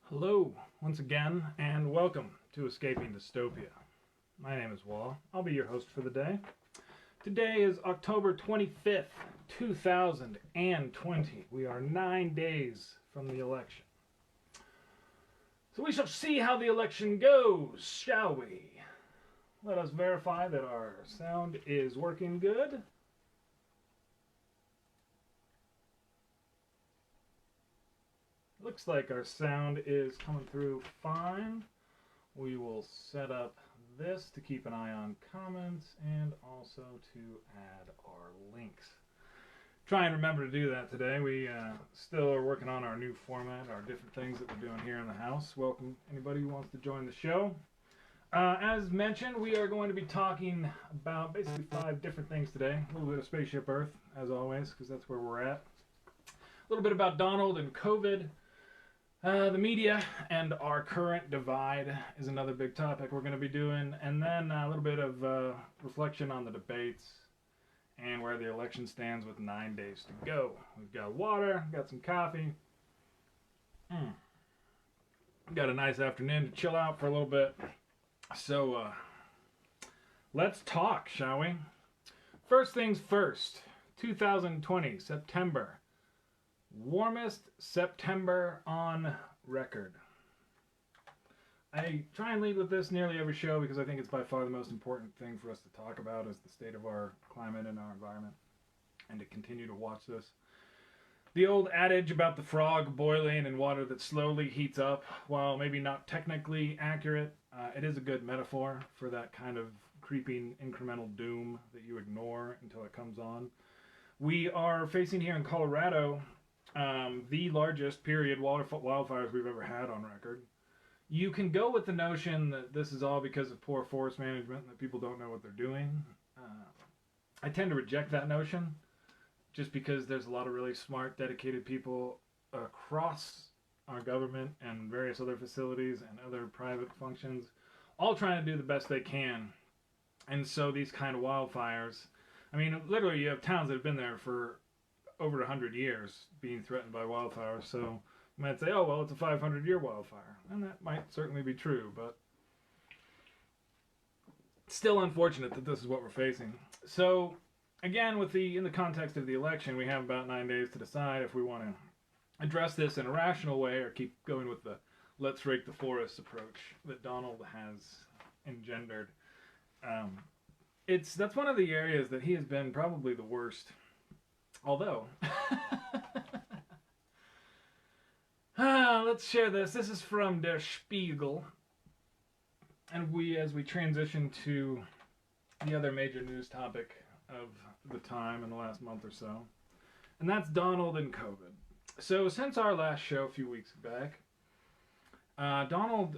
Hello, once again, and welcome to Escaping Dystopia. My name is Wall. I'll be your host for the day. Today is October 25th, 2020. We are 9 days from the election. So we shall see how the election goes, shall we? Let us verify that our sound is working good. Looks like our sound is coming through fine. We will set up this to keep an eye on comments and also to add our links. Try and remember to do that today. We still are working on our new format, our different things that we're doing here in the house. Welcome anybody who wants to join the show. As mentioned, we are going to be talking about basically 5 different things today. A little bit of Spaceship Earth, as always, because that's where we're at. A little bit about Donald and COVID. The media and our current divide is another big topic we're going to be doing. And then a little bit of reflection on the debates and where the election stands with 9 days to go. We've got water, got some coffee. Got a nice afternoon to chill out for a little bit. So let's talk, shall we? First things first, 2020, September. Warmest September on record. I try and lead with this nearly every show because I think it's by far the most important thing for us to talk about is the state of our climate and our environment, and to continue to watch this. The old adage about the frog boiling in water that slowly heats up, while maybe not technically accurate, it is a good metaphor for that kind of creeping incremental doom that you ignore until it comes on. We are facing here in Colorado the largest period wildfires we've ever had on record. You can go with the notion that this is all because of poor forest management and that people don't know what they're doing. I tend to reject that notion just because there's a lot of really smart, dedicated people across our government and various other facilities and other private functions all trying to do the best they can. And so these kind of wildfires, I mean, literally you have towns that have been there for over 100 years being threatened by wildfires, so you might say, oh, well, it's a 500-year wildfire. And that might certainly be true, but it's still unfortunate that this is what we're facing. So, again, in the context of the election, we have about 9 days to decide if we want to address this in a rational way or keep going with the let's rake the forests approach that Donald has engendered. That's one of the areas that he has been probably the worst. Although, let's share this. This is from Der Spiegel. And as we transition to the other major news topic of the time in the last month or so, and that's Donald and COVID. So since our last show a few weeks back, Donald,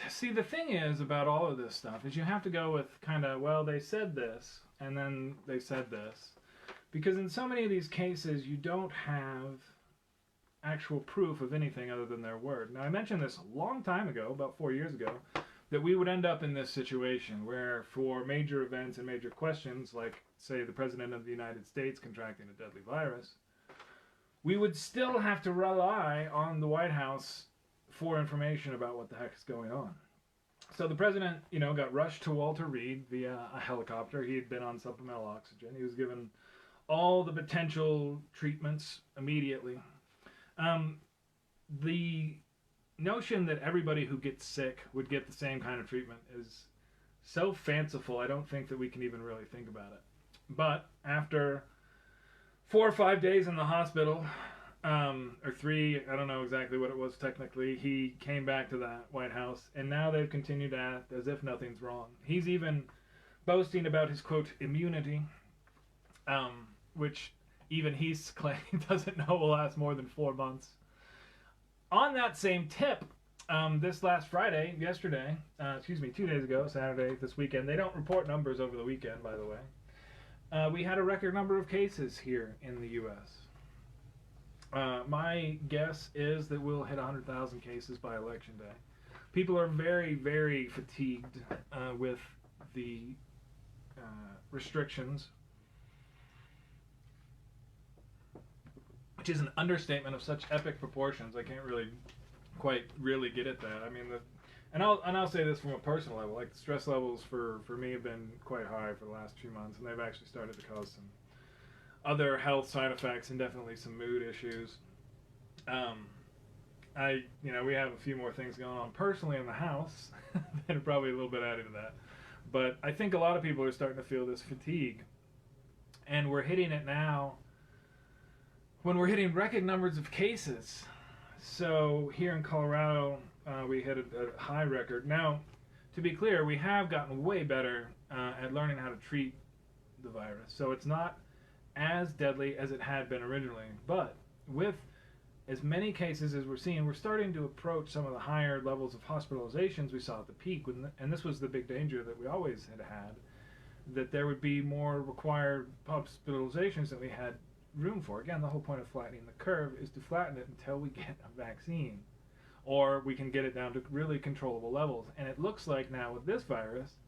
see, the thing is about all of this stuff is you have to go with kind of, well, they said this, and then they said this. Because in so many of these cases, you don't have actual proof of anything other than their word. Now, I mentioned this a long time ago, about 4 years ago, that we would end up in this situation where for major events and major questions, like, say, the President of the United States contracting a deadly virus, we would still have to rely on the White House for information about what the heck is going on. So the President, got rushed to Walter Reed via a helicopter. He had been on supplemental oxygen. He was given all the potential treatments immediately. The notion that everybody who gets sick would get the same kind of treatment is so fanciful, I don't think that we can even really think about it. But after 4 or 5 days in the hospital, or 3, I don't know exactly what it was technically, he came back to that White House, and now they've continued to act as if nothing's wrong. He's even boasting about his, quote, immunity, which even he's claiming doesn't know will last more than 4 months. On that same tip, this last Friday, 2 days ago, Saturday, this weekend, they don't report numbers over the weekend, by the way, we had a record number of cases here in the U.S. My guess is that we'll hit 100,000 cases by Election Day. People are very, very fatigued with the restrictions, which is an understatement of such epic proportions. I can't really quite really get at that. I mean, and I'll say this from a personal level, like the stress levels for me have been quite high for the last few months, and they've actually started to cause some other health side effects and definitely some mood issues. We have a few more things going on personally in the house that are probably a little bit added to that. But I think a lot of people are starting to feel this fatigue, and we're hitting it now when we're hitting record numbers of cases. So here in Colorado, we hit a high record. Now, to be clear, we have gotten way better at learning how to treat the virus. So it's not as deadly as it had been originally. But with as many cases as we're seeing, we're starting to approach some of the higher levels of hospitalizations we saw at the peak. And this was the big danger that we always had, that there would be more required hospitalizations than we had room for. Again, the whole point of flattening the curve is to flatten it until we get a vaccine, or we can get it down to really controllable levels. And it looks like now with this virus,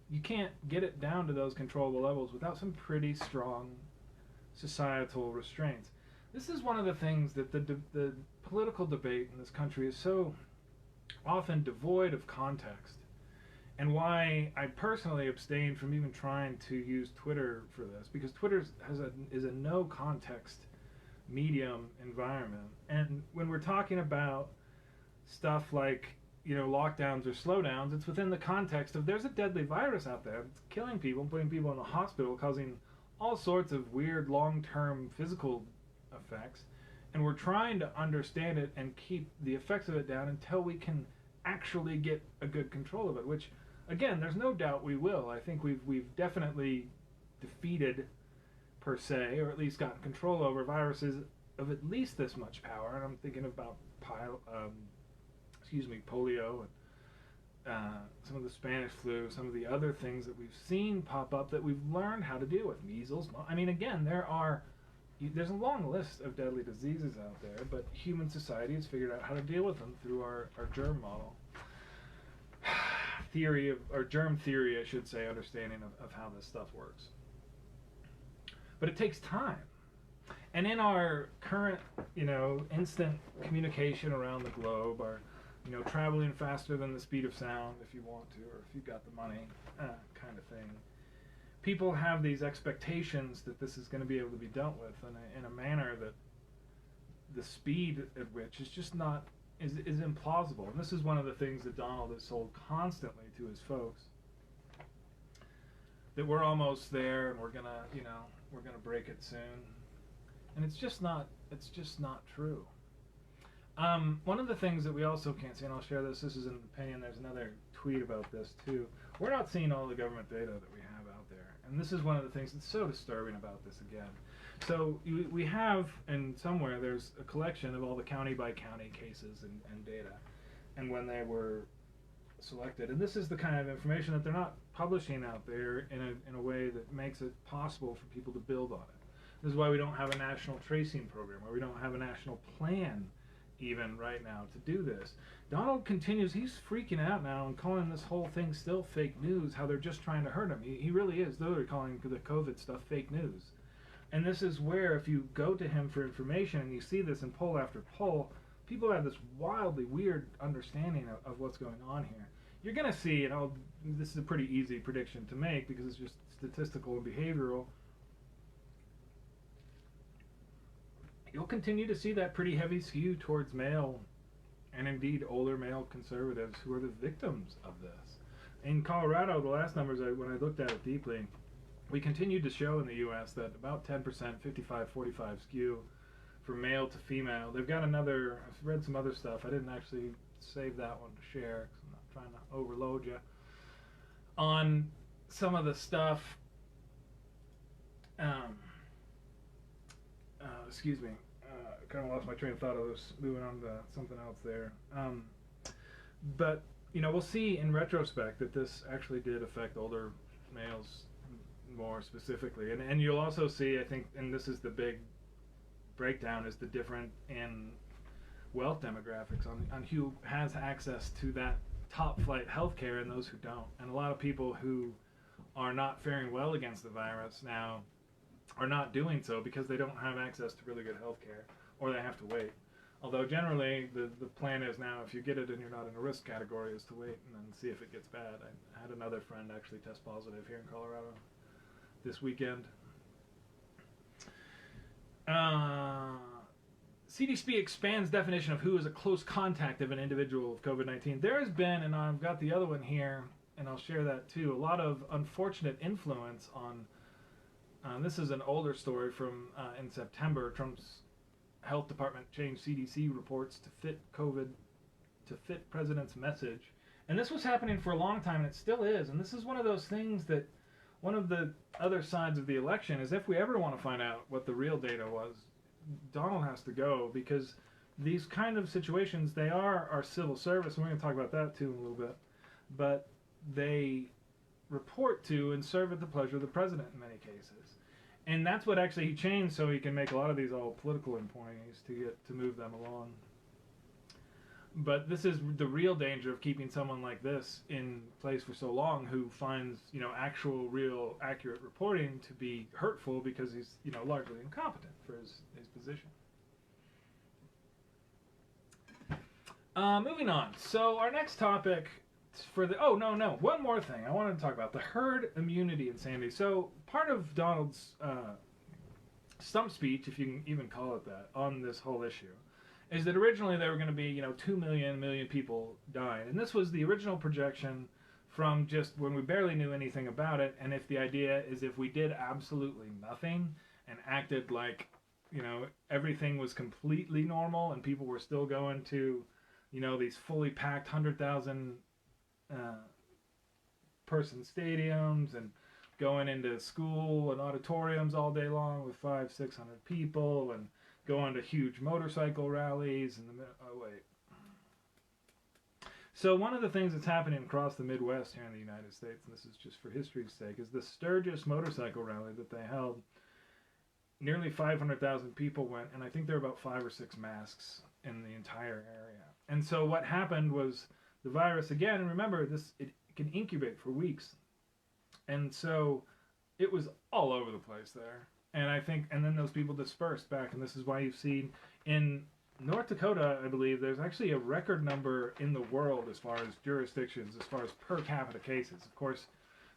you can't get it down to those controllable levels without some pretty strong societal restraints. This is one of the things that the political debate in this country is so often devoid of context, and why I personally abstain from even trying to use Twitter for this, because Twitter is a no context medium environment. And when we're talking about stuff like lockdowns or slowdowns, it's within the context of there's a deadly virus out there. It's killing people, putting people in the hospital, causing all sorts of weird long-term physical effects, and we're trying to understand it and keep the effects of it down until we can actually get a good control of it, which again, there's no doubt we will. I think we've definitely defeated, per se, or at least gotten control over viruses of at least this much power. And I'm thinking about polio, and some of the Spanish flu, some of the other things that we've seen pop up that we've learned how to deal with. Measles. I mean, again, there's a long list of deadly diseases out there, but human society has figured out how to deal with them through our germ model. Germ theory, I should say, understanding of how this stuff works. But it takes time. And in our current, instant communication around the globe, our, traveling faster than the speed of sound if you want to, or if you've got the money, kind of thing, people have these expectations that this is going to be able to be dealt with in a manner that the speed at which is just not is implausible. And this is one of the things that Donald has told constantly to his folks, that we're almost there and we're gonna break it soon. And it's just not true. One of the things that we also can't see, and I'll share this is an opinion, there's another tweet about this too, we're not seeing all the government data that we have out there. And this is one of the things that's so disturbing about this again. So we have, and somewhere there's a collection of all the county by county cases and data, and when they were selected. And this is the kind of information that they're not publishing out there in a way that makes it possible for people to build on it. This is why we don't have a national tracing program, or we don't have a national plan even right now to do this. Donald continues, he's freaking out now and calling this whole thing still fake news, how they're just trying to hurt him. He really is literally calling the COVID stuff fake news. And this is where, if you go to him for information and you see this in poll after poll, people have this wildly weird understanding of what's going on here. You're going to see, and this is a pretty easy prediction to make because it's just statistical and behavioral, you'll continue to see that pretty heavy skew towards male, and indeed older male conservatives who are the victims of this. In Colorado, the last numbers, when I looked at it deeply, we continued to show in the U.S. that about 10%, 55-45 skew for male to female. They've got another, I've read some other stuff. I didn't actually save that one to share because I'm not trying to overload you. On some of the stuff, excuse me, kind of lost my train of thought. I was moving on to something else there. But, we'll see in retrospect that this actually did affect older males more specifically. And you'll also see, I think, and this is the big breakdown, is the difference in wealth demographics on who has access to that top flight healthcare and those who don't. And a lot of people who are not faring well against the virus now are not doing so because they don't have access to really good healthcare, or they have to wait. Although generally the plan is now, if you get it and you're not in a risk category, is to wait and then see if it gets bad. I had another friend actually test positive here in Colorado this weekend. CDC expands definition of who is a close contact of an individual with COVID-19. There has been, and I've got the other one here, and I'll share that too, a lot of unfortunate influence on, this is an older story from in September. Trump's health department changed CDC reports to fit COVID, to fit president's message. And this was happening for a long time, and it still is. And this is one of those things that, one of the other sides of the election is, if we ever want to find out what the real data was, Donald has to go, because these kind of situations, they are our civil service, and we're going to talk about that too in a little bit, but they report to and serve at the pleasure of the president in many cases. And that's what actually he changed, so he can make a lot of these all political employees to move them along. But this is the real danger of keeping someone like this in place for so long, who finds, actual, real, accurate reporting to be hurtful because he's, largely incompetent for his position. Moving on. So our next topic for the, one more thing I wanted to talk about, the herd immunity insanity. So part of Donald's stump speech, if you can even call it that, on this whole issue, is that originally there were going to be, 2 million people dying. And this was the original projection from just when we barely knew anything about it. And if the idea is, if we did absolutely nothing and acted like, everything was completely normal and people were still going to, these fully packed 100,000 person stadiums and going into school and auditoriums all day long with 500-600 people and going to huge motorcycle rallies and So one of the things that's happening across the Midwest here in the United States, and this is just for history's sake, is the Sturgis motorcycle rally that they held. Nearly 500,000 people went, and I think there were about 5 or 6 masks in the entire area. And so what happened was the virus, again, and remember, it can incubate for weeks. And so it was all over the place there. And then those people dispersed back, and this is why you've seen in North Dakota, I believe, there's actually a record number in the world as far as jurisdictions, as far as per capita cases. Of course,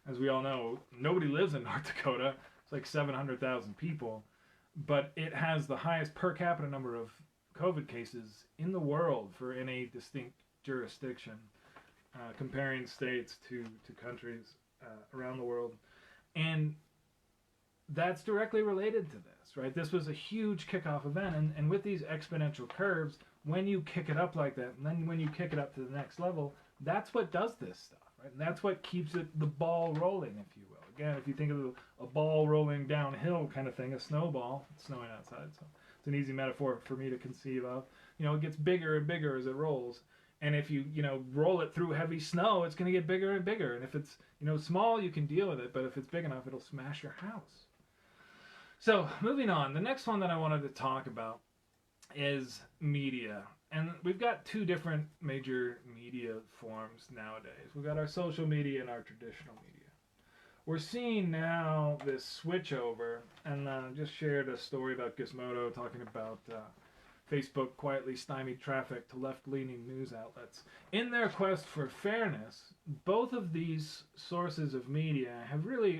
as we all know, nobody lives in North Dakota. It's like 700,000 people, but it has the highest per capita number of COVID cases in the world for any distinct jurisdiction, comparing states to countries around the world. And that's directly related to this, right? This was a huge kickoff event, and with these exponential curves, when you kick it up like that, and then when you kick it up to the next level, that's what does this stuff, right? And that's what keeps the ball rolling, if you will. Again, if you think of a ball rolling downhill kind of thing, a snowball, it's snowing outside, so it's an easy metaphor for me to conceive of. It gets bigger and bigger as it rolls. And if you, roll it through heavy snow, it's going to get bigger and bigger. And if it's, small, you can deal with it. But if it's big enough, it'll smash your house. So, moving on. The next one that I wanted to talk about is media. And we've got 2 different major media forms nowadays. We've got our social media and our traditional media. We're seeing now this switch over, and just shared a story about Gizmodo talking about Facebook quietly stymied traffic to left-leaning news outlets. In their quest for fairness, both of these sources of media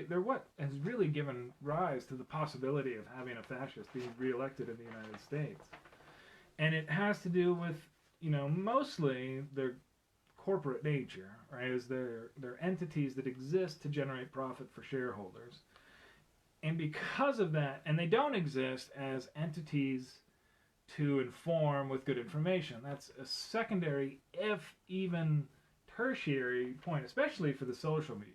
they're what has really given rise to the possibility of having a fascist being reelected in the United States. And it has to do with, mostly their corporate nature, right? Is they're entities that exist to generate profit for shareholders. And because of that, and they don't exist as entities to inform with good information. That's a secondary, if even tertiary point, especially for the social media.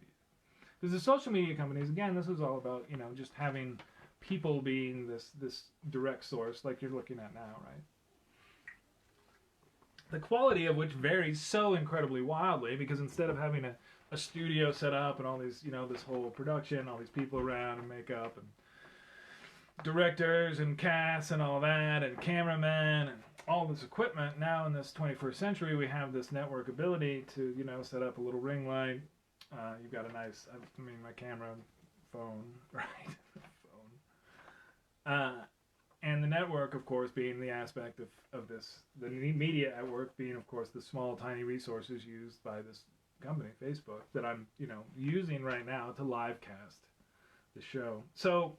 Because the social media companies, again, this is all about, just having people being this direct source like you're looking at now, right? The quality of which varies so incredibly wildly, because instead of having a studio set up and all these, this whole production, all these people around and makeup and directors and casts and all that and cameramen and all this equipment, now in this 21st century we have this network ability to set up a little ring light. You've got a nice, my camera phone, right? phone, And the network, of course, being the aspect of this, the media network being, of course, the small, tiny resources used by this company, Facebook, that I'm, using right now to live cast the show. So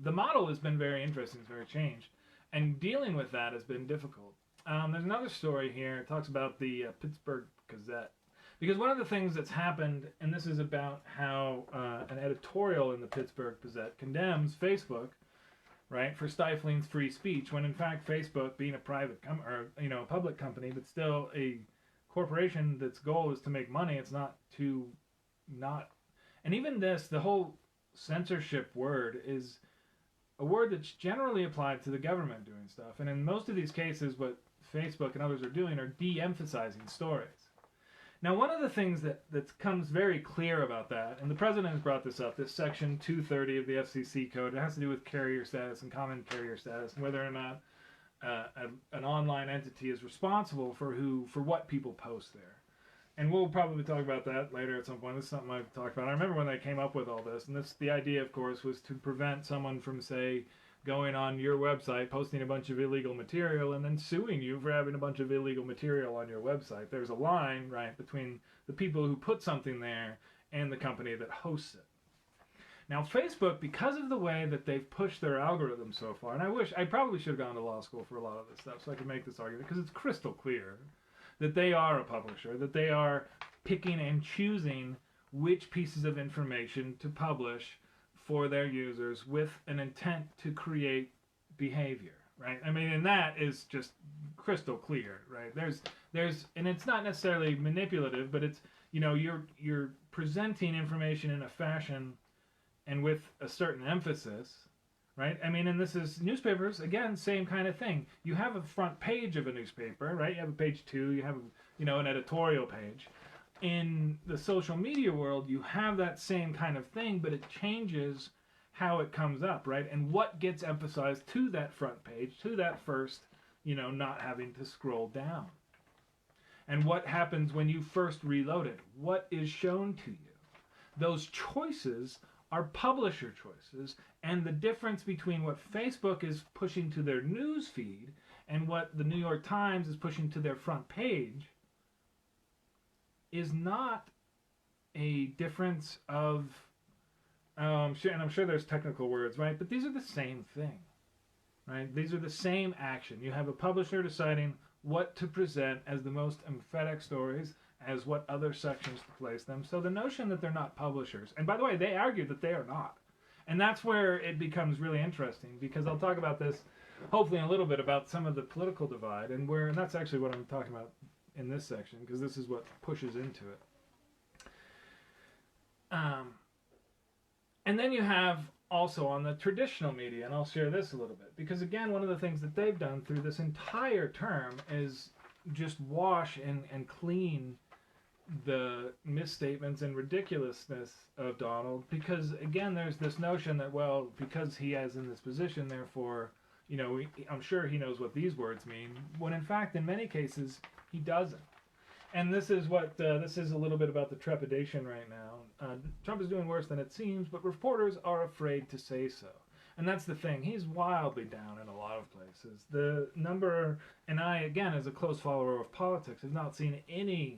the model has been very interesting, it's very changed, and dealing with that has been difficult. There's another story here. It talks about the Pittsburgh Gazette. Because one of the things that's happened, and this is about how an editorial in the Pittsburgh Gazette condemns Facebook, right, for stifling free speech, when in fact Facebook, being a private a public company, but still a corporation that's goal is to make money, it's not to not. And even this, the whole censorship word is a word that's generally applied to the government doing stuff. And in most of these cases, what Facebook and others are doing are de-emphasizing stories. Now, one of the things that comes very clear about that, and the president has brought this up, this section 230 of the FCC code, it has to do with carrier status and common carrier status, and whether or not an online entity is responsible for what people post there. And we'll probably talk about that later at some point. This is something I've talked about. I remember when they came up with all this, and the idea, of course, was to prevent someone from, say, going on your website, posting a bunch of illegal material, and then suing you for having a bunch of illegal material on your website. There's a line, right, between the people who put something there and the company that hosts it. Now, Facebook, because of the way that they've pushed their algorithm so far, and I probably should have gone to law school for a lot of this stuff so I could make this argument, because it's crystal clear that they are a publisher, that they are picking and choosing which pieces of information to publish for their users with an intent to create behavior, right? I mean, and that is just crystal clear, right? There's, and it's not necessarily manipulative, but it's, you're presenting information in a fashion and with a certain emphasis, right? I mean, and this is newspapers, again, same kind of thing. You have a front page of a newspaper, right? You have a page 2, you have, an editorial page. In the social media world, you have that same kind of thing, but it changes how it comes up, right? And what gets emphasized to that front page, to that first, not having to scroll down. And what happens when you first reload it? What is shown to you? Those choices are publisher choices, and the difference between what Facebook is pushing to their news feed and what the New York Times is pushing to their front page is not a difference of, and I'm sure there's technical words, right? But these are the same thing, right? These are the same action. You have a publisher deciding what to present as the most emphatic stories, as what other sections to place them. So the notion that they're not publishers, and by the way, they argue that they are not. And that's where it becomes really interesting, because I'll talk about this, hopefully in a little bit, about some of the political divide, and that's actually what I'm talking about in this section, because this is what pushes into it. And then you have also on the traditional media, and I'll share this a little bit, because again, one of the things that they've done through this entire term is just wash and clean the misstatements and ridiculousness of Donald, because again, there's this notion that, well, because he is in this position, therefore, I'm sure he knows what these words mean, when in fact, in many cases, he doesn't. And this is what, this is a little bit about the trepidation right now. Trump is doing worse than it seems, but reporters are afraid to say so. And that's the thing. He's wildly down in a lot of places. The number, and I, again, as a close follower of politics, have not seen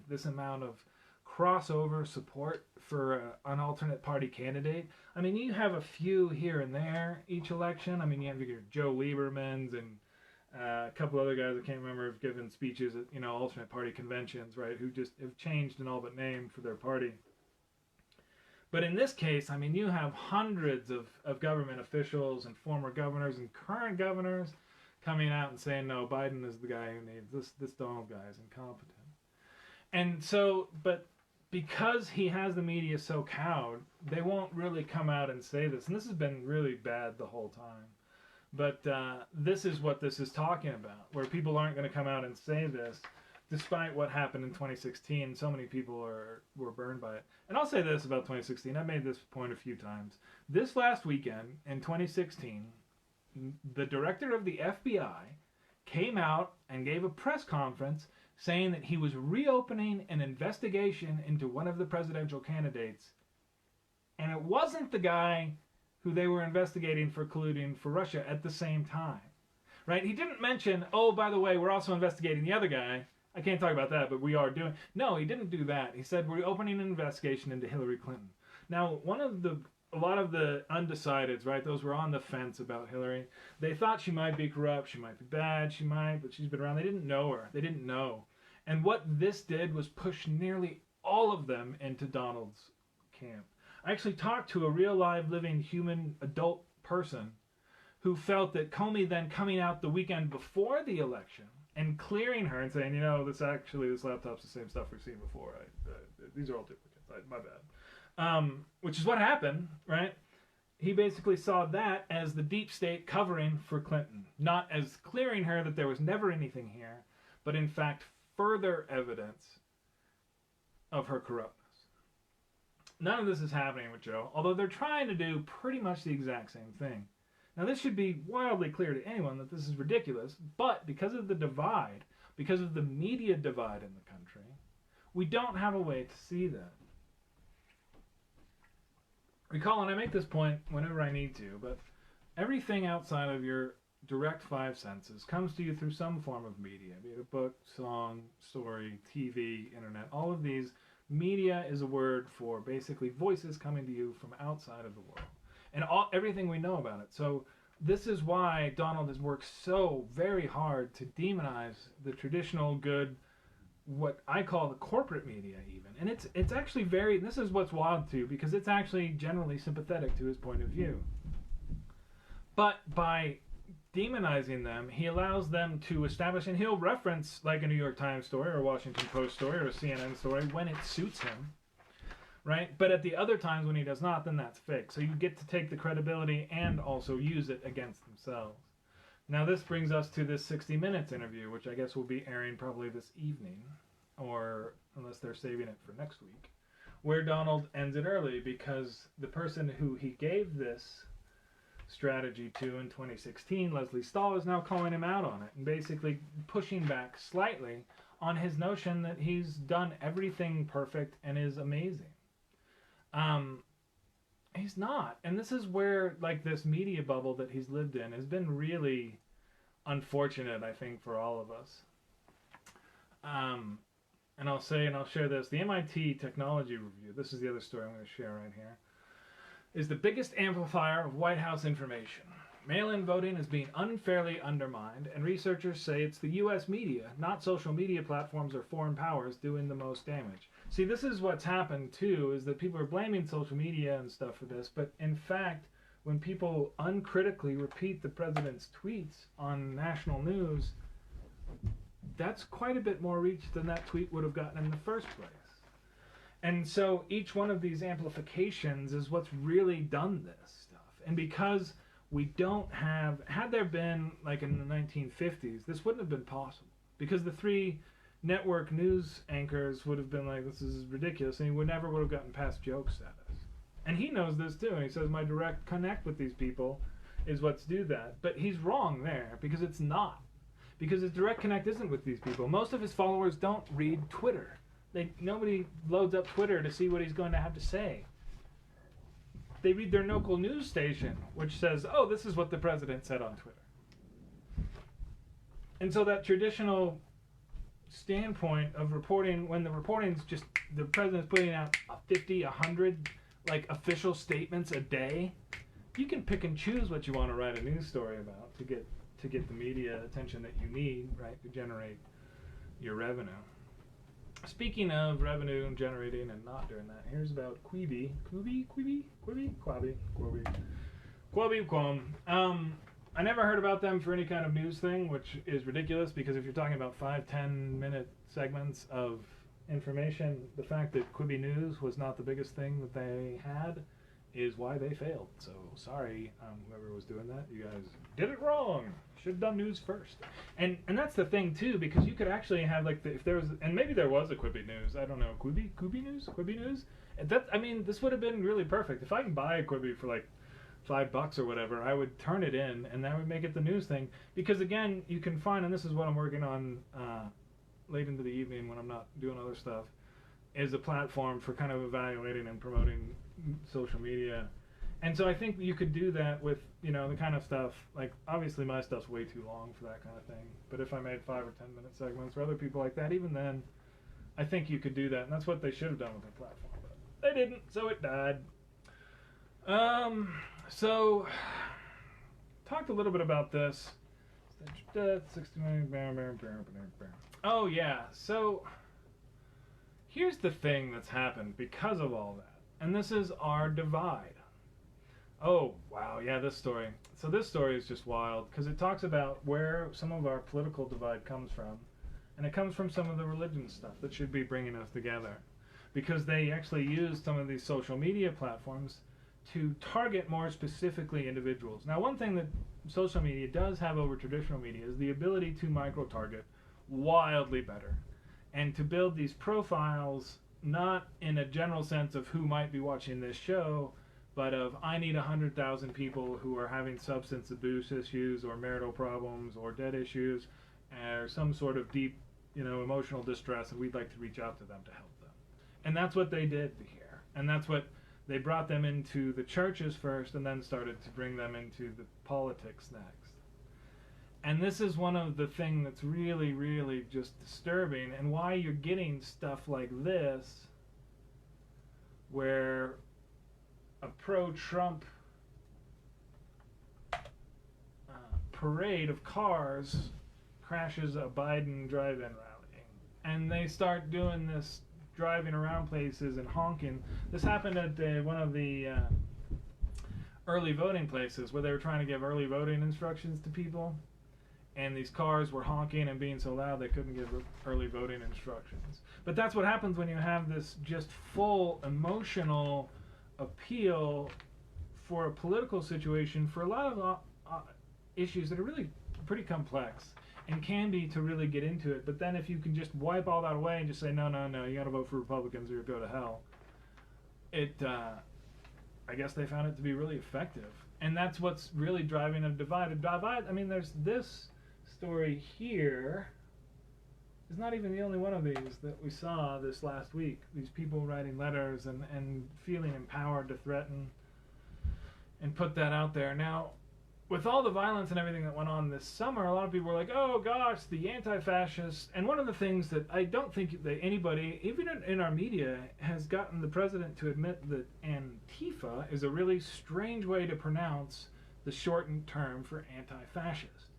this amount of crossover support for an alternate party candidate. I mean, you have a few here and there each election. I mean, you have your Joe Liebermans and a couple other guys I can't remember have given speeches at, alternate party conventions, right, who just have changed in all but name for their party. But in this case, I mean, you have hundreds of government officials and former governors and current governors coming out and saying, no, Biden is the guy who needs this Donald guy is incompetent. And so, but because he has the media so cowed, they won't really come out and say this. And this has been really bad the whole time. But this is what this is talking about, where people aren't going to come out and say this, despite what happened in 2016. So many people were burned by it. And I'll say this about 2016. I made this point a few times. This last weekend in 2016, the director of the FBI came out and gave a press conference saying that he was reopening an investigation into one of the presidential candidates. And it wasn't the guy who they were investigating for colluding for Russia at the same time. right? He didn't mention, oh, by the way, we're also investigating the other guy. I can't talk about that, but we are doing... No, he didn't do that. He said, we're opening an investigation into Hillary Clinton. Now, a lot of the undecideds, right, those were on the fence about Hillary, they thought she might be corrupt, she might be bad, but she's been around. They didn't know her. They didn't know. And what this did was push nearly all of them into Donald's camp. I actually talked to a real live living human adult person who felt that Comey then coming out the weekend before the election and clearing her and saying, this laptop's the same stuff we've seen before. These are all duplicates. My bad. Which is what happened, right? He basically saw that as the deep state covering for Clinton, not as clearing her that there was never anything here, but in fact further evidence of her corruptness. None of this is happening with Joe, although they're trying to do pretty much the exact same thing. Now, this should be wildly clear to anyone that this is ridiculous, but because of the divide, because of the media divide in the country, we don't have a way to see that. Recall, and I make this point whenever I need to, but everything outside of your direct five senses comes to you through some form of media, be it a book, song, story, TV, internet. All of these, media is a word for basically voices coming to you from outside of the world. And everything we know about it. So this is why Donald has worked so very hard to demonize the traditional good, what I call the corporate media even. And it's actually this is what's wild too, because it's actually generally sympathetic to his point of view. But by demonizing them, he allows them to establish, and he'll reference like a New York Times story or a Washington Post story or a CNN story when it suits him. Right? But at the other times when he does not, then that's fake. So you get to take the credibility and also use it against themselves. Now this brings us to this 60 Minutes interview, which I guess will be airing probably this evening, or unless they're saving it for next week, where Donald ends it early because the person who he gave this strategy to in 2016, Leslie Stahl, is now calling him out on it and basically pushing back slightly on his notion that he's done everything perfect and is amazing. He's not. And this is where, like, this media bubble that he's lived in has been really unfortunate, I think, for all of us. And I'll share this. The MIT Technology Review, this is the other story I'm going to share right here, is the biggest amplifier of White House information. Mail-in voting is being unfairly undermined, and researchers say it's the U.S. media, not social media platforms or foreign powers, doing the most damage. See, this is what's happened, too, is that people are blaming social media and stuff for this, but in fact, when people uncritically repeat the president's tweets on national news, that's quite a bit more reach than that tweet would have gotten in the first place. And so each one of these amplifications is what's really done this stuff. And because we don't have, had there been like in the 1950s, this wouldn't have been possible. Because the three network news anchors would have been like, this is ridiculous, and he would have gotten past joke status. And he knows this too, and he says my direct connect with these people is what's do that. But he's wrong there, because it's not. Because his direct connect isn't with these people. Most of his followers don't read Twitter. Nobody loads up Twitter to see what he's going to have to say. They read their local news station, which says, oh, this is what the president said on Twitter. And so that traditional standpoint of reporting, when the reporting's just, the president's putting out 50, 100, like, official statements a day, you can pick and choose what you want to write a news story about to get the media attention that you need, right, to generate your revenue. Speaking of revenue generating and not doing that, here's about Quabi. I never heard about them for any kind of news thing, which is ridiculous because if you're talking about 5-10 minute segments of information, the fact that Quibi News was not the biggest thing that they had is why they failed. So sorry, whoever was doing that, you guys did it wrong. Should have done news first. And that's the thing too, because you could actually have like if there was, and maybe there was a Quibi News, I don't know, Quibi News. This would have been really perfect. If I can buy a Quibi for like $5 or whatever, I would turn it in, and that would make it the news thing. Because again, you can find, and this is what I'm working on late into the evening when I'm not doing other stuff, is a platform for kind of evaluating and promoting social media. And so I think you could do that with, you know, the kind of stuff, like, obviously my stuff's way too long for that kind of thing, but if I made 5 or 10 minute segments for other people like that, even then, I think you could do that, and that's what they should have done with their platform, but they didn't, so it died. So, talked a little bit about this. Oh yeah, so here's the thing that's happened because of all that, and this is our divide. Oh wow, yeah, this story. So this story is just wild because it talks about where some of our political divide comes from, and it comes from some of the religion stuff that should be bringing us together, because they actually use some of these social media platforms to target more specifically individuals. Now, one thing that social media does have over traditional media is the ability to micro-target wildly better, and to build these profiles not in a general sense of who might be watching this show, but of I need 100,000 people who are having substance abuse issues or marital problems or debt issues or some sort of deep, you know, emotional distress, and we'd like to reach out to them to help them. And that's what they did here. And that's what they brought them into the churches first, and then started to bring them into the politics next. And this is one of the things that's really, really just disturbing, and why you're getting stuff like this, where a pro-Trump parade of cars crashes a Biden drive-in rally. And they start doing this driving around places and honking. This happened at one of the early voting places where they were trying to give early voting instructions to people, and these cars were honking and being so loud they couldn't give early voting instructions. But that's what happens when you have this just full emotional appeal for a political situation for a lot of issues that are really pretty complex and can be to really get into it. But then if you can just wipe all that away and just say, no, you gotta vote for Republicans or you go to hell, I guess they found it to be really effective. And that's what's really driving a divide. I mean, there's this story here. It's not even the only one of these that we saw this last week. These people writing letters and feeling empowered to threaten and put that out there. Now, with all the violence and everything that went on this summer, a lot of people were like, oh gosh, the anti-fascists. And one of the things that I don't think that anybody, even in our media, has gotten the president to admit that Antifa is a really strange way to pronounce the shortened term for anti-fascist.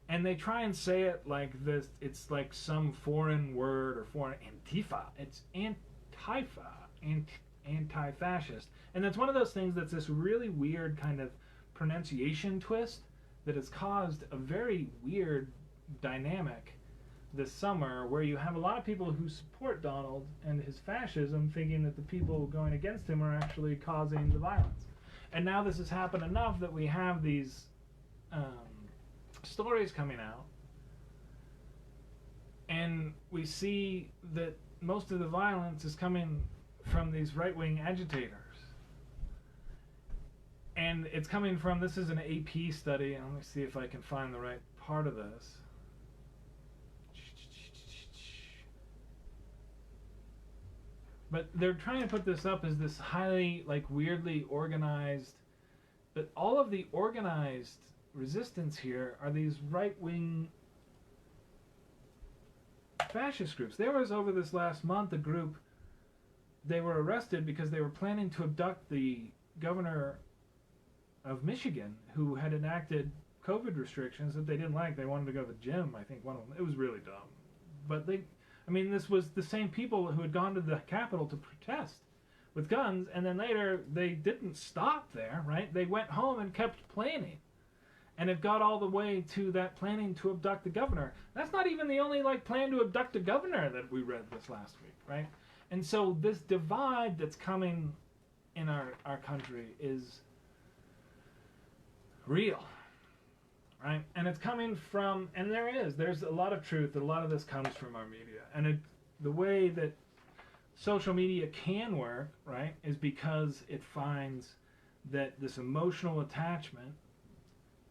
And they try and say it like this, it's like some foreign word or foreign Antifa. It's Antifa, anti-fascist. And that's one of those things that's this really weird kind of pronunciation twist that has caused a very weird dynamic this summer, where you have a lot of people who support Donald and his fascism thinking that the people going against him are actually causing the violence. And now this has happened enough that we have these stories coming out, and we see that most of the violence is coming from these right-wing agitators. And it's coming from, this is an AP study, and let me see if I can find the right part of this. But they're trying to put this up as this highly, like, weirdly organized, but all of the organized resistance here are these right-wing fascist groups. There was, over this last month, a group, they were arrested because they were planning to abduct the governor of Michigan, who had enacted COVID restrictions that they didn't like. They wanted to go to the gym, I think one of them. It was really dumb. But this was the same people who had gone to the Capitol to protest with guns, and then later they didn't stop there, right? They went home and kept planning. And it got all the way to that planning to abduct the governor. That's not even the only plan to abduct the governor that we read this last week, right? And so this divide that's coming in our country is real, right? And it's coming from, and there's a lot of truth, a lot of this comes from our media. And the way that social media can work, right, is because it finds that this emotional attachment,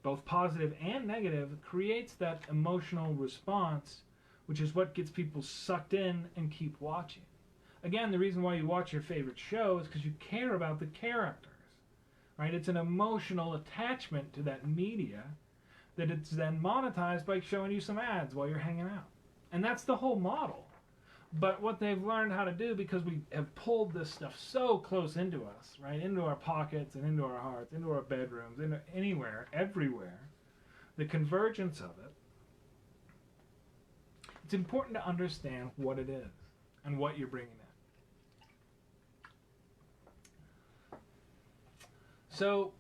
both positive and negative, creates that emotional response, which is what gets people sucked in and keep watching. Again, the reason why you watch your favorite show is because you care about the characters. right? It's an emotional attachment to that media that it's then monetized by showing you some ads while you're hanging out. And that's the whole model. But what they've learned how to do, because we have pulled this stuff so close into us, right, into our pockets and into our hearts, into our bedrooms, into anywhere, everywhere, the convergence of it, it's important to understand what it is and what you're bringing in. So,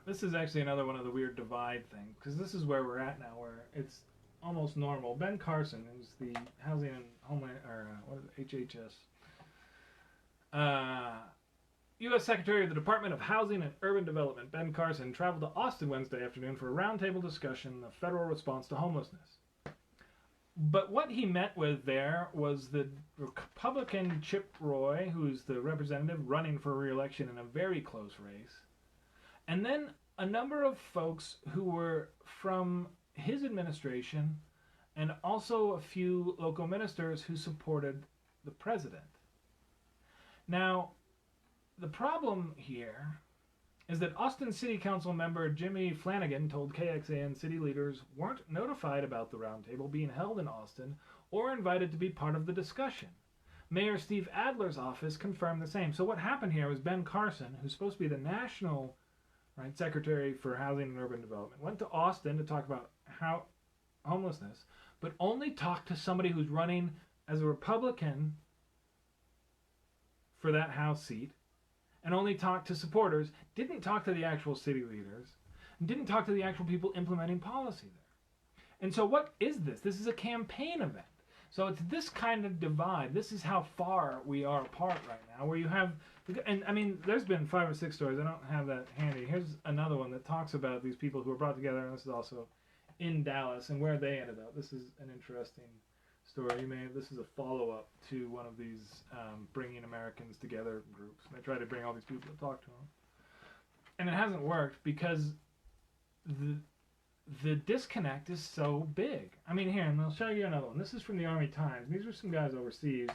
this is actually another one of the weird divide things, because this is where we're at now, where it's almost normal. Ben Carson, who's the Housing and Homeland, or what is it, HHS, U.S. Secretary of the Department of Housing and Urban Development, Ben Carson, traveled to Austin Wednesday afternoon for a roundtable discussion of federal response to homelessness. But what he met with there was the Republican Chip Roy, who's the representative running for re-election in a very close race, and then a number of folks who were from his administration, and also a few local ministers who supported the president. Now, the problem here is that Austin City Council member Jimmy Flanagan told KXAN city leaders weren't notified about the roundtable being held in Austin or invited to be part of the discussion. Mayor Steve Adler's office confirmed the same. So what happened here was Ben Carson, who's supposed to be the national Secretary for Housing and Urban Development, went to Austin to talk about homelessness, but only talked to somebody who's running as a Republican for that House seat, and only talked to supporters, didn't talk to the actual city leaders, and didn't talk to the actual people implementing policy there. And so what is this? This is a campaign event. So it's this kind of divide. This is how far we are apart right now, where you have, and I mean, there's been 5 or 6 stories. I don't have that handy. Here's another one that talks about these people who were brought together, and this is also in Dallas, and where they ended up. This is an interesting story. This is a follow-up to one of these bringing Americans together groups. They try to bring all these people to talk to them, and it hasn't worked because the disconnect is so big. I mean, here, and I'll show you another one. This is from the Army Times. These are some guys overseas,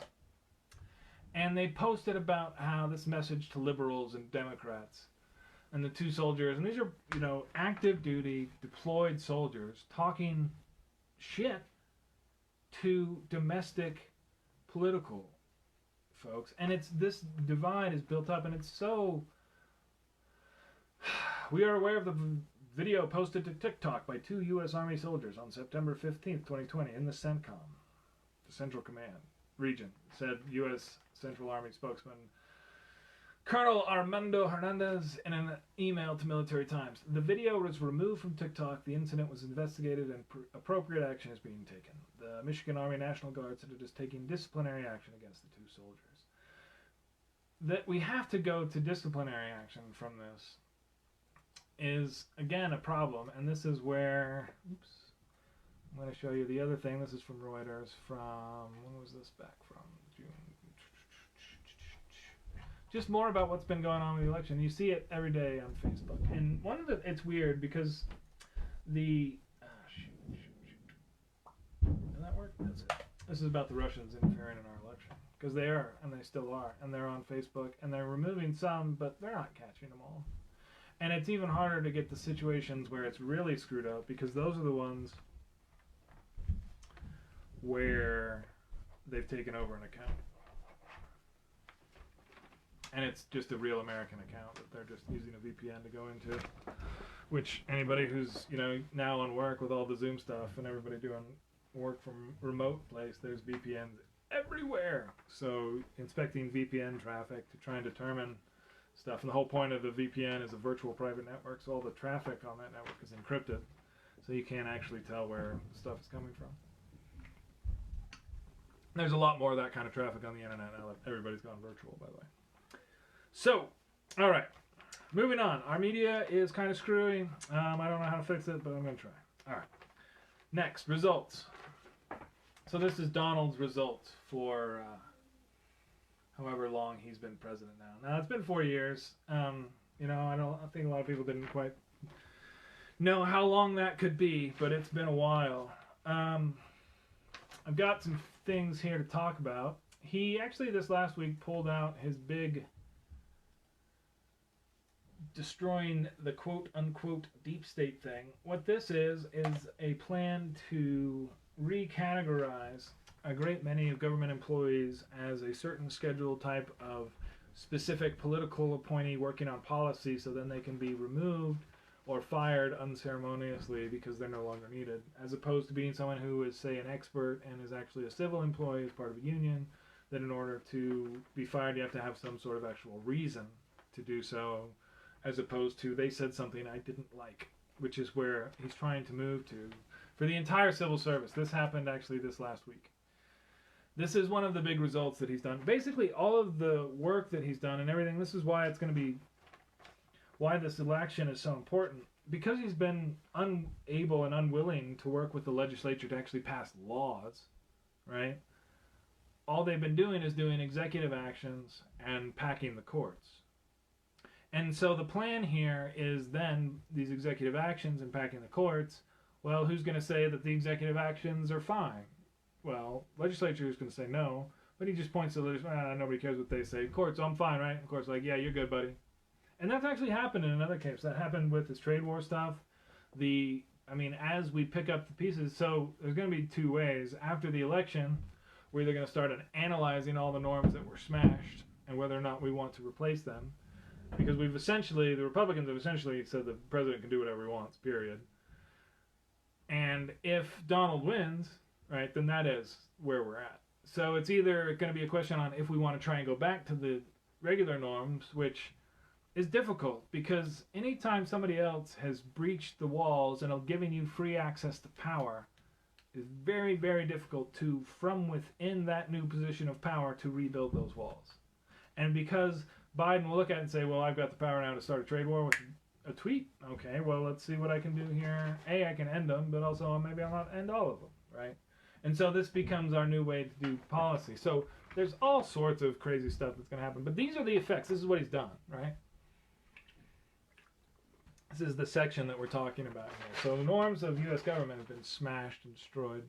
and they posted about how this message to liberals and Democrats and the 2 soldiers, and these are, active duty, deployed soldiers talking shit to domestic political folks. And it's this divide is built up, and it's so... We are aware of the video posted to TikTok by 2 U.S. Army soldiers on September 15th, 2020 in the CENTCOM, the Central Command region, said U.S. Central Army spokesman Colonel Armando Hernandez in an email to Military Times. The video was removed from TikTok. The incident was investigated and appropriate action is being taken. The Michigan Army National Guard said it is taking disciplinary action against the 2 soldiers. That we have to go to disciplinary action from this is, again, a problem. And this is where, I'm going to show you the other thing. This is from Reuters from, when was this back from? June. Just more about what's been going on with the election. You see it every day on Facebook. And it's weird because the, did that work? That's it. This is about the Russians interfering in our election. Because they are, and they still are. And they're on Facebook, and they're removing some, but they're not catching them all. And it's even harder to get the situations where it's really screwed up, because those are the ones where they've taken over an account. And it's just a real American account that they're just using a VPN to go into, which anybody who's, now on work with all the Zoom stuff and everybody doing work from remote place, there's VPNs everywhere. So inspecting VPN traffic to try and determine stuff. And the whole point of the VPN is a virtual private network, so all the traffic on that network is encrypted, so you can't actually tell where stuff is coming from. There's a lot more of that kind of traffic on the internet now that everybody's gone virtual, by the way. So, all right, moving on. Our media is kind of screwy. I don't know how to fix it, but I'm going to try. All right. Next, results. So this is Donald's results for however long he's been president now. Now, it's been 4 years. I think a lot of people didn't quite know how long that could be, but it's been a while. I've got some things here to talk about. He actually this last week pulled out his big destroying the quote-unquote deep state thing. What this is a plan to recategorize a great many of government employees as a certain scheduled type of specific political appointee working on policy, so then they can be removed or fired unceremoniously because they're no longer needed, as opposed to being someone who is, say, an expert and is actually a civil employee as part of a union, that in order to be fired you have to have some sort of actual reason to do so, as opposed to they said something I didn't like, which is where he's trying to move to for the entire civil service. This happened actually this last week. This is one of the big results that he's done. Basically, all of the work that he's done and everything, this is why it's going to be, why this election is so important. Because he's been unable and unwilling to work with the legislature to actually pass laws, right? All they've been doing is doing executive actions and packing the courts. And so the plan here is then these executive actions and packing the courts. Well, who's going to say that the executive actions are fine? Well, legislature is going to say no, but he just points to the nobody cares what they say. Courts, I'm fine, right? And the court's like, yeah, you're good, buddy. And that's actually happened in another case. That happened with this trade war stuff. As we pick up the pieces, so there's going to be two ways. After the election, we're either going to start analyzing all the norms that were smashed and whether or not we want to replace them. Because the Republicans have essentially said the president can do whatever he wants, period. And if Donald wins, right, then that is where we're at. So it's either going to be a question on if we want to try and go back to the regular norms, which is difficult because anytime somebody else has breached the walls and are giving you free access to power, is very, very difficult to, from within that new position of power, to rebuild those walls. And because Biden will look at it and say, well, I've got the power now to start a trade war with a tweet. Okay, well, let's see what I can do here. I can end them, but also maybe I'll not end all of them, right? And so this becomes our new way to do policy. So there's all sorts of crazy stuff that's going to happen. But these are the effects. This is what he's done, right? This is the section that we're talking about here. So the norms of U.S. government have been smashed and destroyed.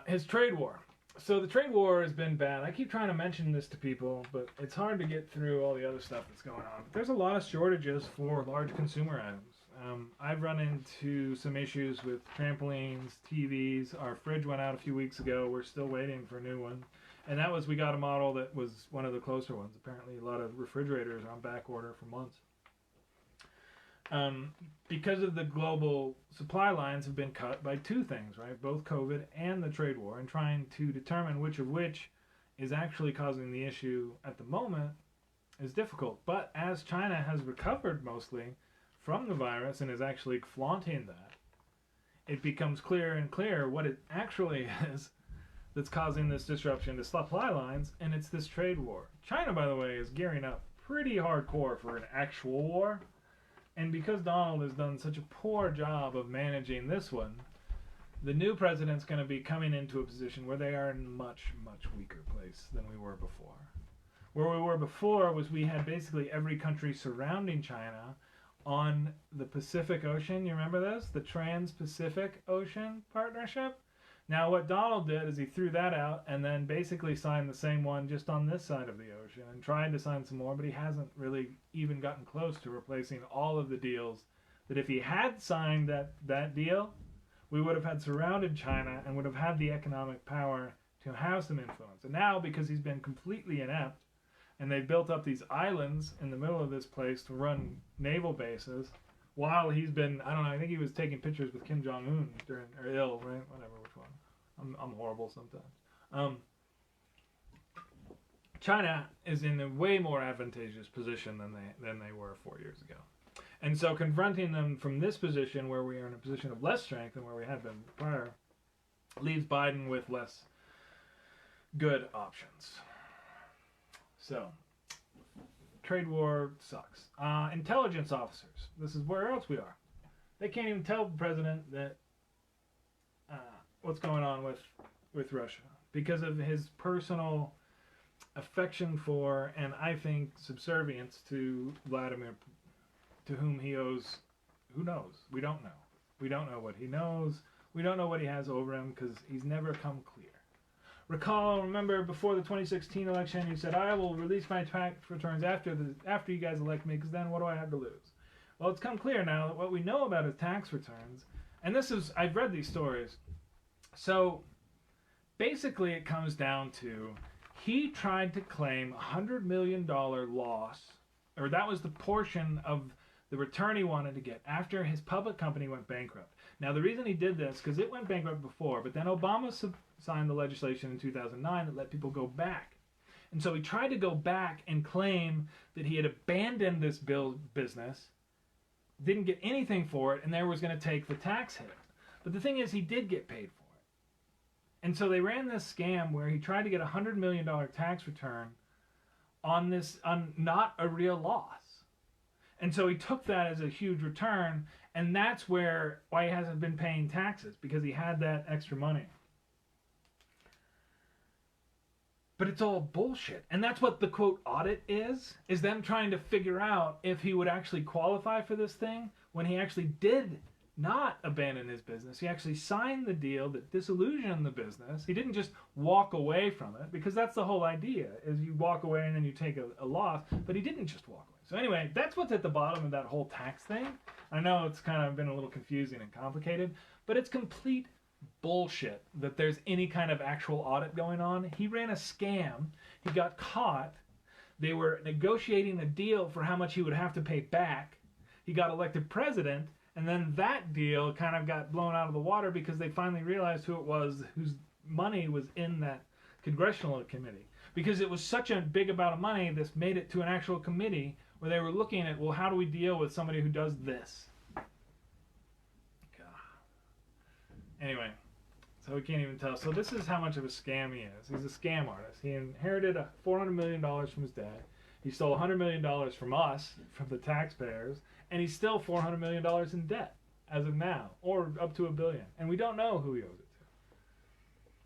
His trade war. So the trade war has been bad. I keep trying to mention this to people, but it's hard to get through all the other stuff that's going on. But there's a lot of shortages for large consumer items. I've run into some issues with trampolines, TVs. Our fridge went out a few weeks ago. We're still waiting for a new one. And that was, we got a model that was one of the closer ones. Apparently a lot of refrigerators are on back order for months. Because of the global supply lines have been cut by two things, right? Both COVID and the trade war, and trying to determine which of which is actually causing the issue at the moment is difficult. But as China has recovered mostly from the virus and is actually flaunting that, it becomes clearer and clearer what it actually is that's causing this disruption to supply lines, and it's this trade war. China, by the way, is gearing up pretty hardcore for an actual war. And because Donald has done such a poor job of managing this one, the new president's going to be coming into a position where they are in a much, much weaker place than we were before. Where we were before was we had basically every country surrounding China on the Pacific Ocean. You remember this? The Trans-Pacific Ocean Partnership? Now what Donald did is he threw that out and then basically signed the same one just on this side of the ocean and tried to sign some more, but he hasn't really even gotten close to replacing all of the deals that if he had signed that deal, we would have had surrounded China and would have had the economic power to have some influence. And now, because he's been completely inept and they've built up these islands in the middle of this place to run naval bases, while he's been, I don't know, I think he was taking pictures with Kim Jong-un or Il, right? Whatever, which one. I'm horrible sometimes. China is in a way more advantageous position than they were 4 years ago. And so confronting them from this position, where we are in a position of less strength than where we had been prior, leaves Biden with less good options. So, trade war sucks. Intelligence officers. This is where else we are. They can't even tell the president that what's going on with Russia because of his personal affection for, and I think subservience to Vladimir, to whom he owes, who knows? We don't know. We don't know what he knows. We don't know what he has over him because he's never come clear. remember before the 2016 election, he said, I will release my tax returns after you guys elect me, because then what do I have to lose? Well, it's come clear now that what we know about his tax returns, and I've read these stories. So basically it comes down to, he tried to claim $100 million loss, or that was the portion of the return he wanted to get after his public company went bankrupt. Now, the reason he did this, because it went bankrupt before, but then Obama signed the legislation in 2009 that let people go back. And so he tried to go back and claim that he had abandoned this business, didn't get anything for it, and there was going to take the tax hit. But the thing is, he did get paid for it. And so they ran this scam where he tried to get a $100 million tax return on not a real loss. And so he took that as a huge return, and that's why he hasn't been paying taxes, because he had that extra money. But it's all bullshit. And that's what the quote audit is them trying to figure out if he would actually qualify for this thing when he actually did not abandon his business. He actually signed the deal that disillusioned the business. He didn't just walk away from it, because that's the whole idea, is you walk away and then you take a loss, but he didn't just walk away. So anyway, that's what's at the bottom of that whole tax thing. I know it's kind of been a little confusing and complicated, but it's complete bullshit that there's any kind of actual audit going on. He ran a scam. He got caught. They were negotiating a deal for how much he would have to pay back. He got elected president, and then that deal kind of got blown out of the water because they finally realized who it was whose money was in that congressional committee. Because it was such a big amount of money, this made it to an actual committee where they were looking at, well, how do we deal with somebody who does this? God. Anyway, so we can't even tell. So this is how much of a scam he is. He's a scam artist. He inherited $400 million from his dad. He stole $100 million from us, from the taxpayers, and he's still $400 million in debt as of now, or up to $1 billion. And we don't know who he owes it to.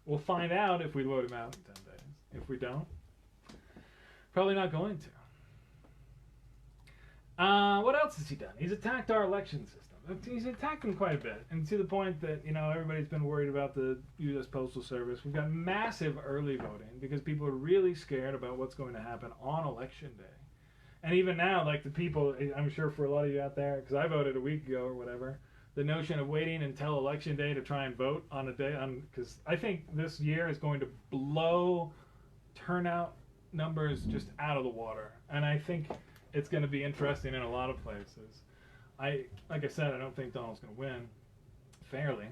We'll find out if we vote him out in 10 days. If we don't, probably not going to. What else has he done? He's attacked our election system. He's attacked them quite a bit, and to the point that, everybody's been worried about the U.S. Postal Service. We've got massive early voting because people are really scared about what's going to happen on election day. And even now, like the people, I'm sure for a lot of you out there, because I voted a week ago or whatever, the notion of waiting until election day to try and vote on a day, because I think this year is going to blow turnout numbers just out of the water. And I think it's going to be interesting in a lot of places. Like I said, I don't think Donald's going to win fairly,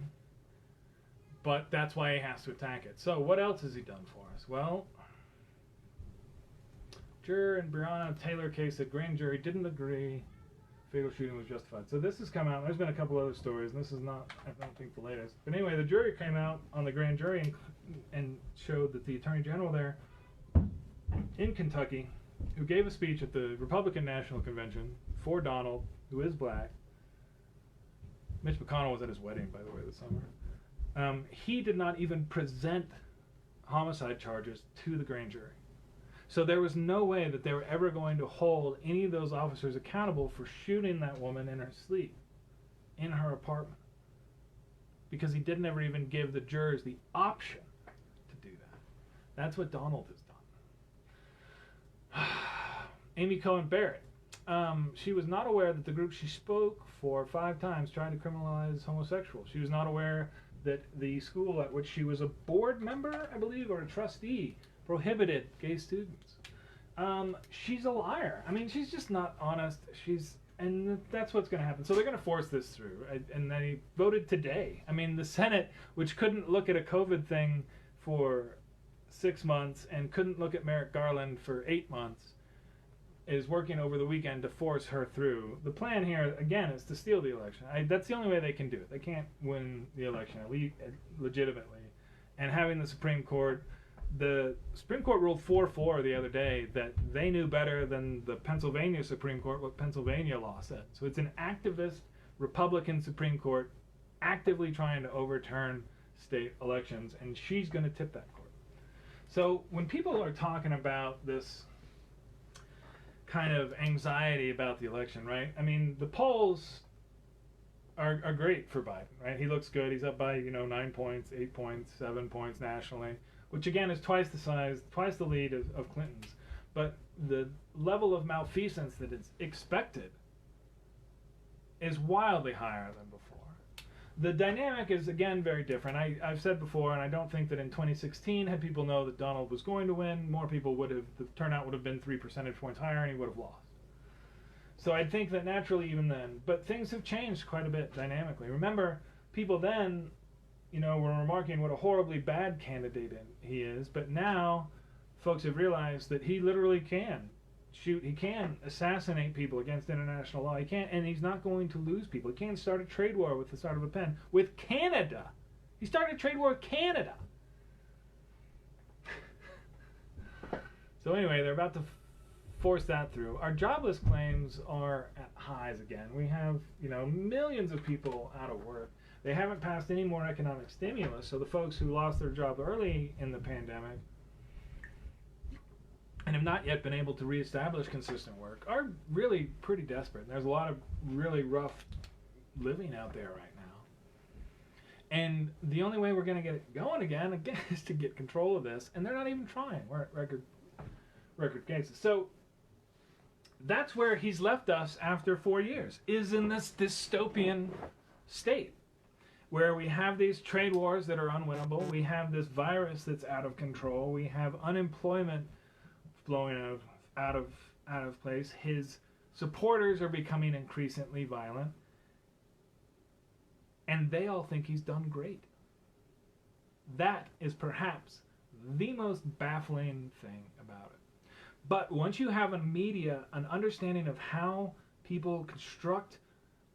but that's why he has to attack it. So what else has he done for us? Well, juror in Breonna Taylor case, the grand jury didn't agree fatal shooting was justified. So this has come out. There's been a couple other stories, and this is not, I don't think, the latest. But anyway, the jury came out on the grand jury and showed that the Attorney General there in Kentucky, who gave a speech at the Republican National Convention for Donald, who is black. Mitch McConnell was at his wedding, by the way, this summer. He did not even present homicide charges to the grand jury. So there was no way that they were ever going to hold any of those officers accountable for shooting that woman in her sleep, in her apartment. Because he didn't ever even give the jurors the option to do that. That's what Donald has done. Amy Cohen Barrett. She was not aware that the group she spoke for 5 times tried to criminalize homosexuals. She was not aware that the school at which she was a board member, I believe, or a trustee, prohibited gay students. She's a liar. I mean, she's just not honest. And that's what's going to happen. So they're going to force this through. And they voted today. I mean, the Senate, which couldn't look at a COVID thing for 6 months and couldn't look at Merrick Garland for 8 months, is working over the weekend to force her through. The plan here, again, is to steal the election. That's the only way they can do it. They can't win the election legitimately. And having the Supreme Court ruled 4-4 the other day that they knew better than the Pennsylvania Supreme Court what Pennsylvania law said. So it's an activist Republican Supreme Court actively trying to overturn state elections, and she's going to tip that court. So when people are talking about this kind of anxiety about the election, right? I mean, the polls are great for Biden, right? He looks good. He's up by 9 points, 8 points, 7 points nationally, which again is twice the size, twice the lead of Clinton's. But the level of malfeasance that is expected is wildly higher than before. The dynamic is, again, very different. I've said before, and I don't think that in 2016, had people know that Donald was going to win, more people would have, the turnout would have been 3 percentage points higher, and he would have lost. So I'd think that naturally even then, but things have changed quite a bit dynamically. Remember, people then, were remarking what a horribly bad candidate he is, but now folks have realized that he literally can shoot, he can assassinate people against international law. He can't, and he's not going to lose people. He can't start a trade war with the start of a pen with Canada. He started a trade war with Canada. So anyway, they're about to force that through. Our jobless claims are at highs again. We have, millions of people out of work. They haven't passed any more economic stimulus, so the folks who lost their job early in the pandemic and have not yet been able to reestablish consistent work are really pretty desperate. And there's a lot of really rough living out there right now. And the only way we're going to get it going again, is to get control of this. And they're not even trying. We're at record cases. So that's where he's left us after 4 years, is in this dystopian state where we have these trade wars that are unwinnable. We have this virus that's out of control. We have unemployment blowing out of place. His supporters are becoming increasingly violent, and they all think he's done great. That is perhaps the most baffling thing about it. But once you have a media, an understanding of how people construct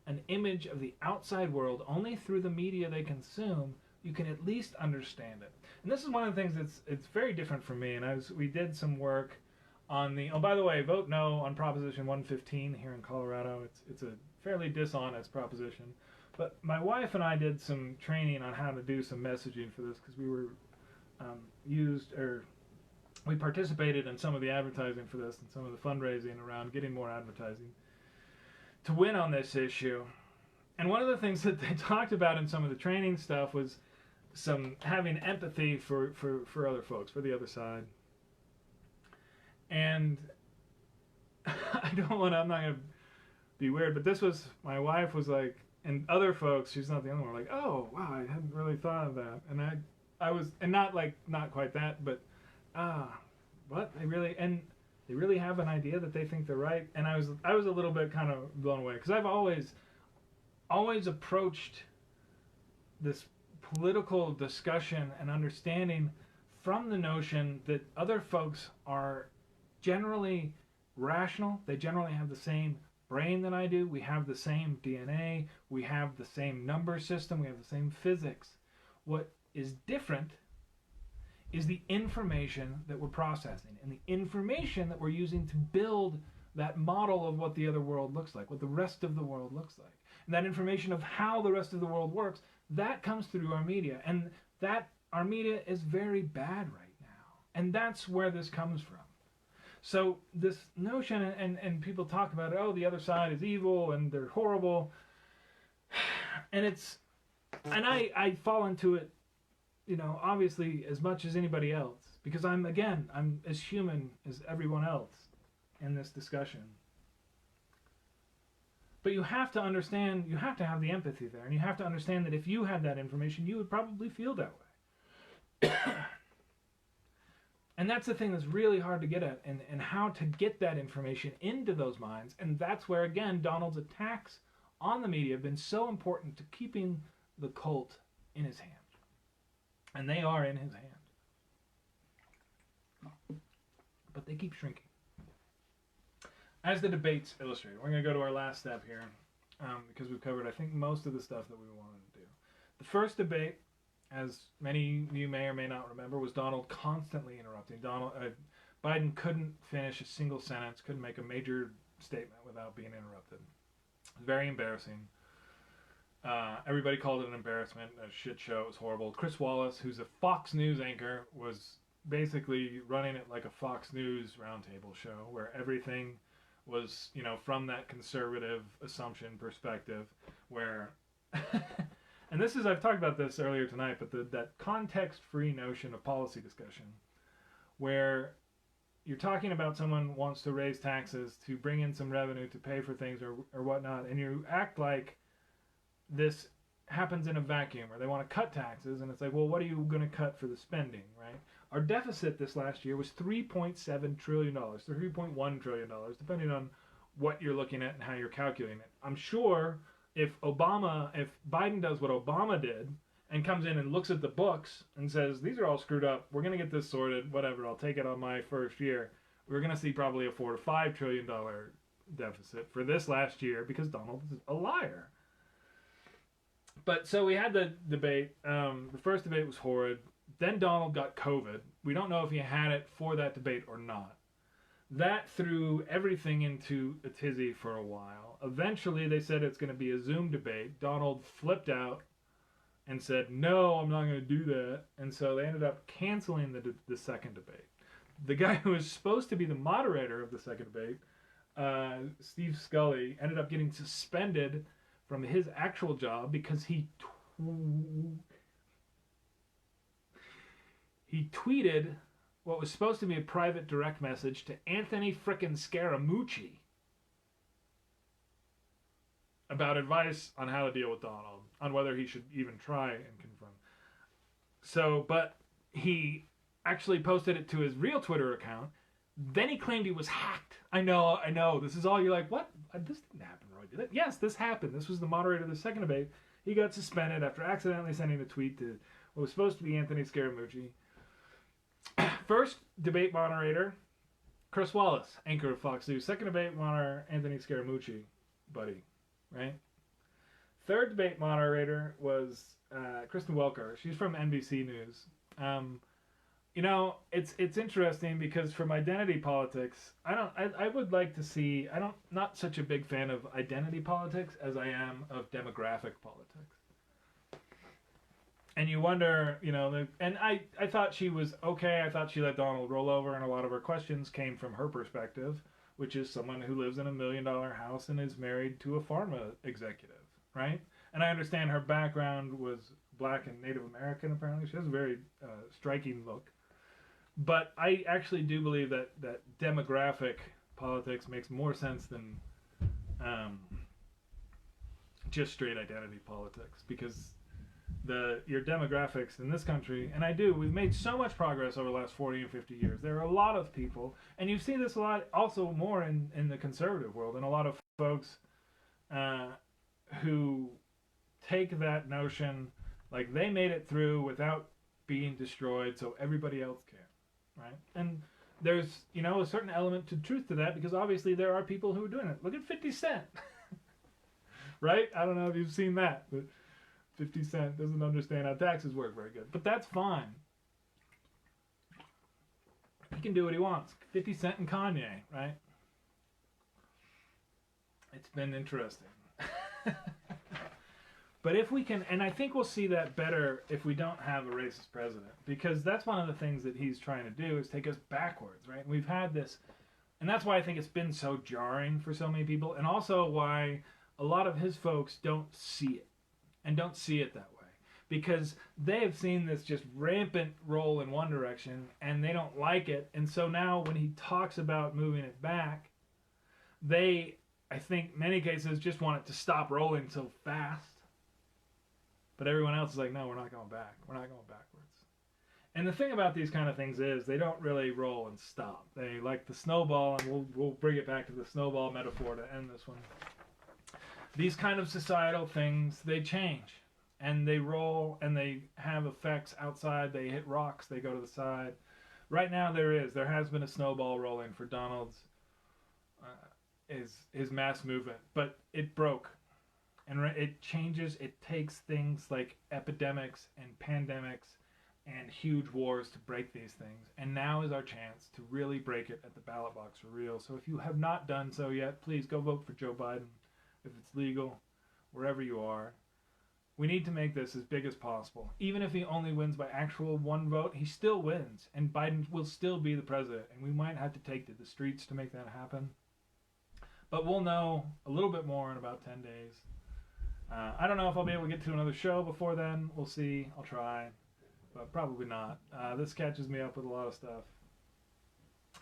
an image of the outside world only through the media they consume, you can at least understand it. And this is one of the things it's very different for me. And we did some work on the, by the way, vote no on Proposition 115 here in Colorado. It's a fairly dishonest proposition. But my wife and I did some training on how to do some messaging for this, because we were we participated in some of the advertising for this and some of the fundraising around getting more advertising to win on this issue. And one of the things that they talked about in some of the training stuff was some having empathy for other folks, for the other side. And I'm not going to be weird, but this was, my wife was like, and other folks, she's not the only one, were like, oh, wow, I hadn't really thought of that. And I was, and not quite that, but, what? They really have an idea that they think they're right. And I was a little bit kind of blown away, because I've always approached this political discussion and understanding from the notion that other folks are generally rational. They generally have the same brain that I do. We have the same DNA. We have the same number system. We have the same physics. What is different is the information that we're processing and the information that we're using to build that model of what the other world looks like, what the rest of the world looks like. And that information of how the rest of the world works, that comes through our media. And that our media is very bad right now. And that's where this comes from. So this notion, and people talk about it, oh, the other side is evil and they're horrible. And I fall into it, obviously as much as anybody else, because I'm as human as everyone else in this discussion. But you have to understand, you have to have the empathy there, and you have to understand that if you had that information, you would probably feel that way. And that's the thing that's really hard to get at, and how to get that information into those minds. And that's where, again, Donald's attacks on the media have been so important to keeping the cult in his hand. And they are in his hand. But they keep shrinking. As the debates illustrate, we're going to go to our last step here, because we've covered, I think, most of the stuff that we wanted to do. The first debate, as many of you may or may not remember, was Donald constantly interrupting. Biden couldn't finish a single sentence, couldn't make a major statement without being interrupted. It was very embarrassing. Everybody called it an embarrassment, a shit show. It was horrible. Chris Wallace, who's a Fox News anchor, was basically running it like a Fox News roundtable show, where everything was, from that conservative assumption perspective, where and this is, I've talked about this earlier tonight, but that context-free notion of policy discussion, where you're talking about someone wants to raise taxes to bring in some revenue to pay for things or whatnot, and you act like this happens in a vacuum, or they want to cut taxes, and it's like, well, what are you going to cut for the spending, right? Our deficit this last year was $3.7 trillion, $3.1 trillion, depending on what you're looking at and how you're calculating it. I'm sure if Biden does what Obama did and comes in and looks at the books and says, these are all screwed up, we're going to get this sorted, whatever, I'll take it on my first year, we're going to see probably a $4 to $5 trillion deficit for this last year because Donald is a liar. But so we had the debate. The first debate was horrid. Then Donald got COVID. We don't know if he had it for that debate or not. That threw everything into a tizzy for a while. Eventually, they said it's going to be a Zoom debate. Donald flipped out and said, no, I'm not going to do that. And so they ended up canceling the second debate. The guy who was supposed to be the moderator of the second debate, Steve Scully, ended up getting suspended from his actual job because he tweeted what was supposed to be a private direct message to Anthony frickin' Scaramucci about advice on how to deal with Donald, on whether he should even try and confront. So, but he actually posted it to his real Twitter account. Then he claimed he was hacked. I know. This is all, you're like, what? This didn't happen, Roy, did it? Yes, this happened. This was the moderator of the second debate. He got suspended after accidentally sending a tweet to what was supposed to be Anthony Scaramucci. First debate moderator, Chris Wallace, anchor of Fox News. Second debate moderator, Anthony Scaramucci, buddy, right? Third debate moderator was Kristen Welker. She's from NBC News. You know, it's interesting because from identity politics, I would like to see, not such a big fan of identity politics as I am of demographic politics. And you wonder, you know, and I thought she was okay. I thought she let Donald roll over, and a lot of her questions came from her perspective, which is someone who lives in $1 million house and is married to a pharma executive, right? And I understand her background was Black and Native American, apparently. She has a very striking look. But I actually do believe that demographic politics makes more sense than just straight identity politics, because your demographics in this country, and we've made so much progress over the last 40 and 50 years. There are a lot of people, and you see this a lot also more in the conservative world, and a lot of folks who take that notion, like they made it through without being destroyed, so everybody else can, right? And there's, you know, a certain element to truth to that, because obviously there are people who are doing it. Look at 50 Cent, right? I don't know if you've seen that, but 50 Cent doesn't understand how taxes work very good. But that's fine. He can do what he wants. 50 Cent and Kanye, right? It's been interesting. But if we can, and I think we'll see that better if we don't have a racist president, because that's one of the things that he's trying to do, is take us backwards, right? We've had this, and that's why I think it's been so jarring for so many people, and also why a lot of his folks don't see it, and don't see it that way, because they have seen this just rampant roll in one direction, and they don't like it, and so now when he talks about moving it back, they, I think, many cases just want it to stop rolling so fast. But everyone else is like, no, we're not going back. We're not going backwards. And the thing about these kind of things is they don't really roll and stop. They like the snowball, and we'll bring it back to the snowball metaphor to end this one. These kind of societal things, they change. And they roll, and they have effects outside. They hit rocks. They go to the side. Right now there has been a snowball rolling for Donald's, his mass movement. But it broke. And it changes, it takes things like epidemics and pandemics and huge wars to break these things. And now is our chance to really break it at the ballot box for real. So if you have not done so yet, please go vote for Joe Biden if it's legal, wherever you are. We need to make this as big as possible. Even if he only wins by actual one vote, he still wins. And Biden will still be the president. And we might have to take to the streets to make that happen. But we'll know a little bit more in about 10 days. I don't know if I'll be able to get to another show before then. We'll see. I'll try, but probably not. This catches me up with a lot of stuff.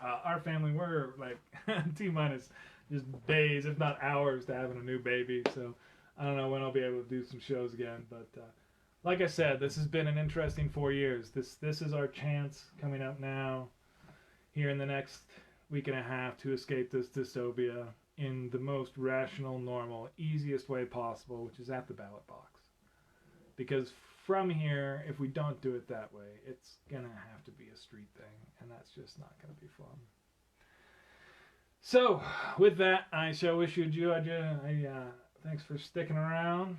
Our family, we're like T-minus just days, if not hours, to having a new baby. So I don't know when I'll be able to do some shows again. But like I said, this has been an interesting 4 years. This is our chance coming up now, here in the next week and a half, to escape this dystopia in the most rational, normal, easiest way possible, which is at the ballot box. Because from here, if we don't do it that way, it's gonna have to be a street thing, and that's just not gonna be fun. So, with that, I shall wish you a thanks for sticking around,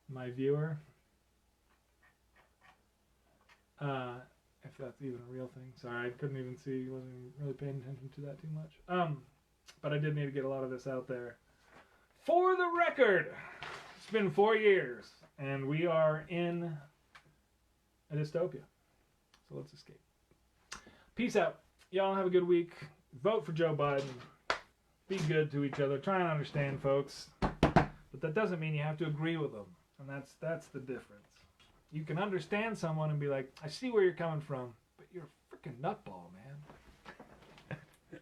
my viewer. If that's even a real thing. Sorry, I couldn't even see, wasn't even really paying attention to that too much. But I did need to get a lot of this out there. For the record, it's been 4 years, and we are in a dystopia. So let's escape. Peace out. Y'all have a good week. Vote for Joe Biden. Be good to each other. Try and understand folks. But that doesn't mean you have to agree with them. And that's the difference. You can understand someone and be like, I see where you're coming from, but you're a freaking nutball,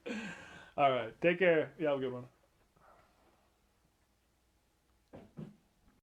man. All right. Take care. You have a good one.